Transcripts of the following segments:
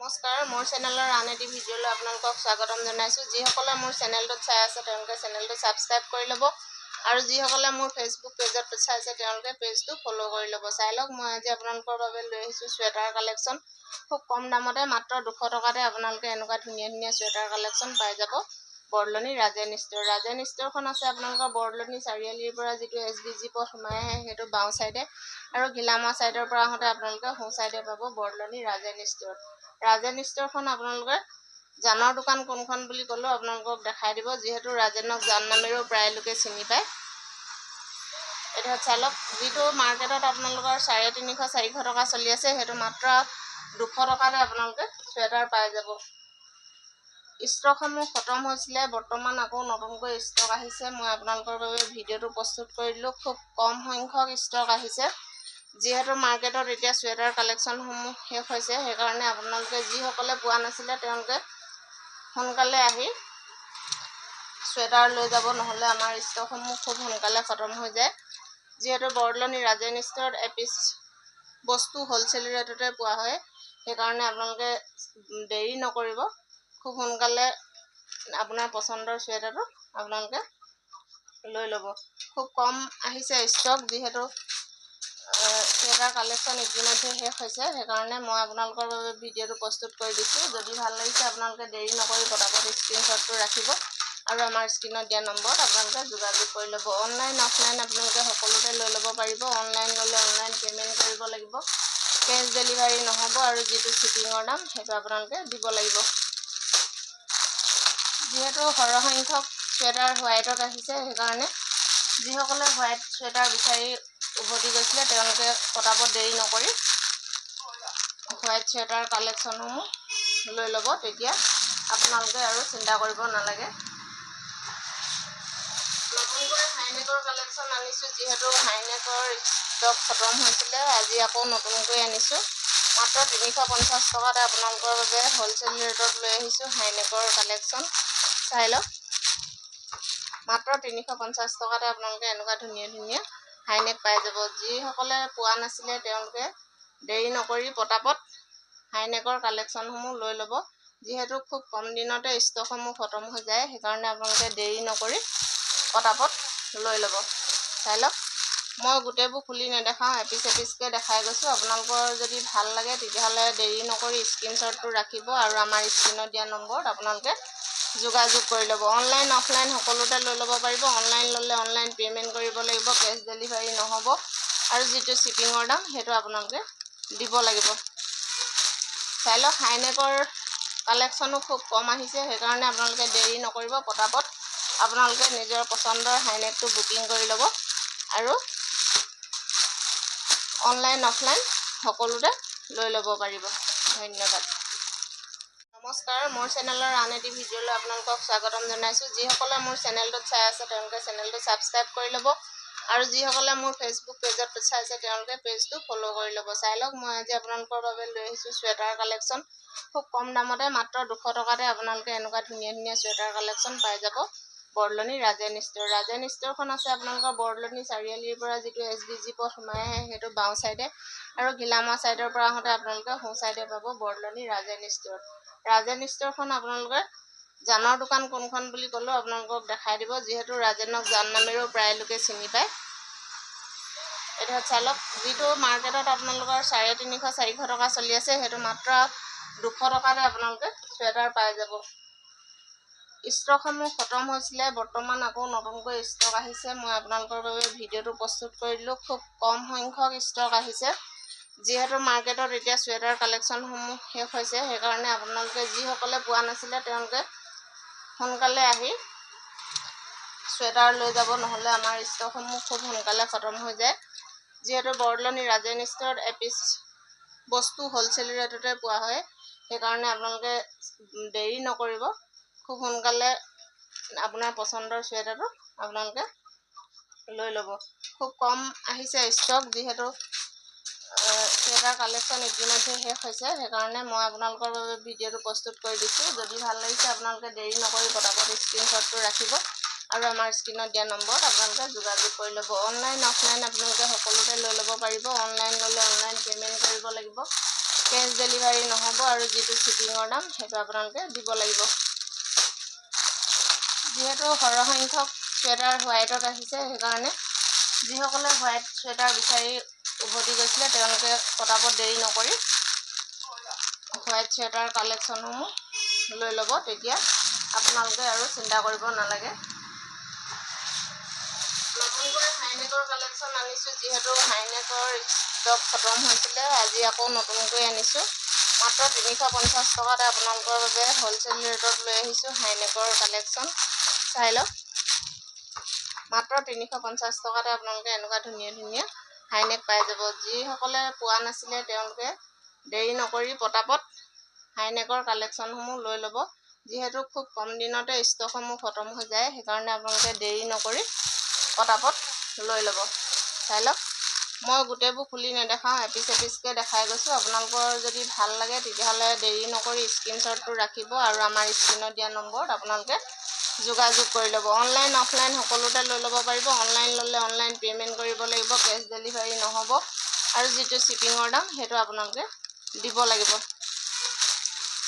নমস্কাৰ মোৰ চেনেলৰ আন এটি ভিডিঅ'লৈ আপোনালোকক স্বাগতম জনাইছোঁ। যিসকলে মোৰ চেনেলটোত চাই আছে তেওঁলোকে চেনেলটো ছাবস্ক্ৰাইব কৰি ল'ব আৰু যিসকলে মোৰ ফেচবুক পেজত চাইছে তেওঁলোকে পেজটো ফ'ল' কৰি ল'ব। চাই লওক মই আজি আপোনালোকৰ বাবে লৈ আহিছোঁ চুৱেটাৰ কালেকশ্যন। খুব কম দামতে মাত্ৰ 200 টকাতে আপোনালোকে এনেকুৱা ধুনীয়া ধুনীয়া চুৱেটাৰ কালেকশ্যন পাই যাব। বৰদলনি ৰাজেন ষ্ট'ৰ। ৰাজেন ষ্ট'ৰখন আছে আপোনালোকৰ বৰদলনি চাৰিআলিৰ পৰা যিটো SBG পথ সোমাই আহে সেইটো বাওঁ ছাইডে আৰু ঘিলামৰা ছাইডৰ পৰা আহোঁতে আপোনালোকে সোঁ ছাইডে পাব বৰদলনি ৰাজেন ষ্ট'ৰ। ৰাজেন ষ্ট'ৰখন আপোনালোকে জানৰ দোকান কোনখন বুলি ক'লেও আপোনালোকক দেখাই দিব, যিহেতু ৰাজেনক জান নামেৰেও প্ৰায় লোকে চিনি পায়। এতিয়া চাই লওক, যিটো মাৰ্কেটত আপোনালোকৰ 350-400 টকা চলি আছে সেইটো মাত্ৰ 200 টকাতে আপোনালোকে চুৱেটাৰ পাই যাব। ষ্টকসমূহ খতম হৈছিলে, বৰ্তমান আকৌ নতুনকৈ ষ্টক আহিছে। মই আপোনালোকৰ বাবে ভিডিঅ'টো প্ৰস্তুত কৰি দিলোঁ। খুব কম সংখ্যক ষ্টক আহিছে, যিহেতু মাৰ্কেটত এতিয়া চুৱেটাৰ কালেকশ্যনসমূহ শেষ হৈছে। সেইকাৰণে আপোনালোকে যিসকলে পোৱা নাছিলে তেওঁলোকে সোনকালে আহি চুৱেটাৰ লৈ যাব, নহ'লে আমাৰ ষ্টকসমূহ খুব সোনকালে খতম হৈ যায়। যিহেতু বৰদলনি ৰাজেন ষ্ট'ৰত এপিচ বস্তু হ'লচেল ৰেটতে পোৱা হয়, সেইকাৰণে আপোনালোকে দেৰি নকৰিব, খুব সোনকালে আপোনাৰ পচন্দৰ চুৱেটাৰটো আপোনালোকে লৈ ল'ব। খুব কম আহিছে ষ্টক, যিহেতু চুৱেটাৰ কালেকশ্যন ইতিমধ্যে শেষ হৈছে। সেইকাৰণে মই আপোনালোকৰ বাবে ভিডিঅ'টো প্ৰস্তুত কৰি দিছোঁ। যদি ভাল লাগিছে আপোনালোকে দেৰি নকৰি পটাপট স্ক্ৰীনশ্বটটো ৰাখিব আৰু আমাৰ স্ক্ৰীনত দিয়া নম্বৰত আপোনালোকে যোগাযোগ কৰি ল'ব। অনলাইন অফলাইন আপোনালোকে সকলোতে লৈ ল'ব পাৰিব। অনলাইন ল'লে অনলাইন পে'মেণ্ট কৰিব লাগিব, কেছ ডেলিভাৰী নহ'ব আৰু যিটো শ্বিপিঙৰ দাম সেইটো আপোনালোকে দিব লাগিব। যিহেতু সৰহসংখ্যক চুৱেটাৰ হোৱাইটত আহিছে, সেইকাৰণে যিসকলে হোৱাইট চুৱেটাৰ বিচাৰি উভতি গৈছিলে তেওঁলোকে পটাপট দেৰি নকৰি হোৱাইট চুৱেটাৰ কালেকশ্যনসমূহ লৈ ল'ব, তেতিয়া আপোনালোকে আৰু চিন্তা কৰিব নালাগে। নতুনকৈ হাইনেকৰ কালেকশ্যন আনিছোঁ, যিহেতু হাইনেকৰ ষ্টক খতম হৈছিলে, আজি আকৌ নতুনকৈ আনিছোঁ। মাত্ৰ 350 টকাতে আপোনালোকৰ বাবে হ'লচেল ৰেটত লৈ আহিছোঁ হাইনেকৰ কালেকশ্যন। চাই লওক, মাত্ৰ 350 টকাতে আপোনালোকে এনেকুৱা ধুনীয়া ধুনীয়া হাইনেক পাই যাব। যিসকলে পোৱা নাছিলে তেওঁলোকে দেৰি নকৰি পটাপট হাইনেকৰ কালেকশ্যনসমূহ লৈ ল'ব, যিহেতু খুব কম দিনতে ষ্টকসমূহ খতম হৈ যায়। সেইকাৰণে আপোনালোকে দেৰি নকৰি পটাপট লৈ ল'ব। চাই লওক, মই গোটেইবোৰ খুলি নেদেখাওঁ, এপিচ এপিচকৈ দেখাই গৈছোঁ। আপোনালোকৰ যদি ভাল লাগে তেতিয়াহ'লে দেৰি নকৰি স্ক্ৰীনশ্বটটো ৰাখিব আৰু আমাৰ স্ক্ৰীনত দিয়া নম্বৰত আপোনালোকে যোগাযোগ কৰি ল'ব। অনলাইন অফলাইন সকলোতে লৈ ল'ব পাৰিব। অনলাইন ল'লে অনলাইন পে'মেণ্ট কৰিব লাগিব, কেছ ডেলিভাৰী নহ'ব আৰু যিটো শ্বিপিঙৰ দাম সেইটো আপোনালোকে দিব লাগিব। চাই লওক, হাইনেকৰ কালেকশ্যনো খুব কম আহিছে, সেইকাৰণে আপোনালোকে দেৰি নকৰিব, পটাপট আপোনালোকে নিজৰ পচন্দৰ হাইনেকটো বুকিং কৰি ল'ব আৰু অনলাইন অফলাইন সকলোতে লৈ ল'ব পাৰিব। ধন্যবাদ। নমস্কাৰ মোৰ চেনেলৰ আন এটি ভিডিঅ'লৈ আপোনালোকক স্বাগতম জনাইছোঁ। যিসকলে মোৰ চেনেলটোত চাই আছে তেওঁলোকে চেনেলটো ছাবস্ক্ৰাইব কৰি ল'ব আৰু যিসকলে মোৰ ফেচবুক পেজত চাইছে তেওঁলোকে পেজটো ফ'ল' কৰি ল'ব। চাই লওক, মই আজি আপোনালোকৰ বাবে লৈ আহিছোঁ চুৱেটাৰ কালেকশ্যন। খুব কম দামতে মাত্ৰ 200 টকাতে আপোনালোকে এনেকুৱা ধুনীয়া ধুনীয়া চুৱেটাৰ কালেকশ্যন পাই যাব। বৰদলনি ৰাজেন ষ্ট'ৰ। ৰাজেন ষ্ট'ৰখন আছে আপোনালোকৰ বৰদলনি চাৰিআলিৰ পৰা যিটো SBG পথ সোমাই আহে সেইটো বাওঁ ছাইডে আৰু ঘিলামৰা ছাইডৰ পৰা আহোঁতে আপোনালোকে সোঁ ছাইডে পাব বৰদলনি ৰাজেন ষ্ট'ৰ। ৰাজেন ষ্ট'ৰখন আপোনালোকে জানৰ দোকান কোনখন বুলি ক'লেও আপোনালোকক দেখাই দিব, যিহেতু ৰাজেনক জান নামেৰেও প্ৰায় লোকে চিনি পায়। এতিয়া চাই লওক, যিটো মাৰ্কেটত আপোনালোকৰ 350-400 টকা চলি আছে সেইটো মাত্ৰ 200 টকাতে আপোনালোকে চুৱেটাৰ পাই যাব। ষ্টকসমূহ খতম হৈছিলে, বৰ্তমান আকৌ নতুনকৈ ষ্টক আহিছে। মই আপোনালোকৰ বাবে ভিডিঅ'টো প্ৰস্তুত কৰি দিলোঁ। খুব কম সংখ্যক ষ্টক আহিছে, যিহেতু মাৰ্কেটত এতিয়া চুৱেটাৰ কালেকশ্যনসমূহ শেষ হৈছে। সেইকাৰণে আপোনালোকে যিসকলে পোৱা নাছিলে তেওঁলোকে সোনকালে আহি চুৱেটাৰ লৈ যাব, নহ'লে আমাৰ ষ্টকসমূহ খুব সোনকালে খতম হৈ যায়। যিহেতু বৰদলনি ৰাজেন ষ্ট'ৰত এপিচ বস্তু হ'লচেল ৰেটতে পোৱা হয়, সেইকাৰণে আপোনালোকে দেৰি নকৰিব, খুব সোনকালে আপোনাৰ পচন্দৰ চুৱেটাৰটো আপোনালোকে লৈ ল'ব। খুব কম আহিছে ষ্টক, যিহেতু চুৱেটাৰ কালেকশ্যন ইতিমধ্যে শেষ হৈছে। সেইকাৰণে মই আপোনালোকৰ বাবে ভিডিঅ'টো প্ৰস্তুত কৰি দিছোঁ। যদি ভাল লাগিছে আপোনালোকে দেৰি নকৰি পটাপট স্ক্ৰীনশ্বটটো ৰাখিব আৰু আমাৰ স্ক্ৰীনত দিয়া নম্বৰত আপোনালোকে যোগাযোগ কৰি ল'ব। অনলাইন অফলাইন আপোনালোকে সকলোতে লৈ ল'ব পাৰিব। অনলাইন ল'লে অনলাইন পে'মেণ্ট কৰিব লাগিব, কেছ ডেলিভাৰী নহ'ব আৰু যিটো শ্বিপিঙৰ দাম সেইটো আপোনালোকে দিব লাগিব। যিহেতু সৰহসংখ্যক চুৱেটাৰ হোৱাইটত আহিছে, সেইকাৰণে যিসকলে হোৱাইট চুৱেটাৰ বিচাৰি উভতি গৈছিলে তেওঁলোকে পটাপট দেৰি নকৰি হোৱাইট চুৱেটাৰ কালেকশ্যনসমূহ লৈ ল'ব, তেতিয়া আপোনালোকে আৰু চিন্তা কৰিব নালাগে। নতুনকৈ হাইনেকৰ কালেকশ্যন আনিছোঁ, যিহেতু হাইনেকৰ ষ্টক খতম হৈছিলে, আজি আকৌ নতুনকৈ আনিছোঁ। মাত্ৰ 350 টকাতে আপোনালোকৰ বাবে হ'লচেল ৰেটত লৈ আহিছোঁ হাইনেকৰ কালেকশ্যন। চাই লওক, মাত্ৰ 350 টকাতে আপোনালোকে এনেকুৱা ধুনীয়া ধুনীয়া হাইনেক পাই যাব। যিসকলে পোৱা নাছিলে তেওঁলোকে দেৰি নকৰি পটাপট হাইনেকৰ কালেকশ্যনসমূহ লৈ ল'ব। যিহেতু খুব কম দিনতে ষ্টকসমূহ খতম হৈ যায়, সেইকাৰণে আপোনালোকে দেৰি নকৰি পটাপট লৈ ল'ব। চাই লওক, মই গোটেইবোৰ খুলি নেদেখাওঁ, এপিচ এপিচকৈ দেখাই গৈছোঁ। আপোনালোকৰ যদি ভাল লাগে তেতিয়াহ'লে দেৰি নকৰি স্ক্ৰীনশ্বটটো ৰাখিব আৰু আমাৰ স্ক্ৰীনত দিয়া নম্বৰত আপোনালোকে যোগাযোগ কৰি ল'ব। অনলাইন অফলাইন সকলোতে লৈ ল'ব পাৰিব। অনলাইন ল'লে অনলাইন পে'মেণ্ট কৰিব লাগিব, কেছ ডেলিভাৰী নহ'ব আৰু যিটো শ্বিপিঙৰ দাম সেইটো আপোনালোকে দিব লাগিব।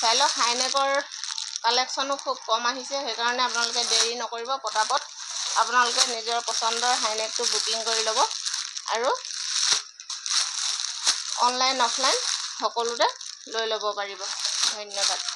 চাই লওক, হাইনেকৰ কালেকশ্যনো খুব কম আহিছে, সেইকাৰণে আপোনালোকে দেৰি নকৰিব, পটাপট আপোনালোকে নিজৰ পচন্দৰ হাইনেকটো বুকিং কৰি ল'ব আৰু অনলাইন অফলাইন সকলোতে লৈ ল'ব পাৰিব। ধন্যবাদ।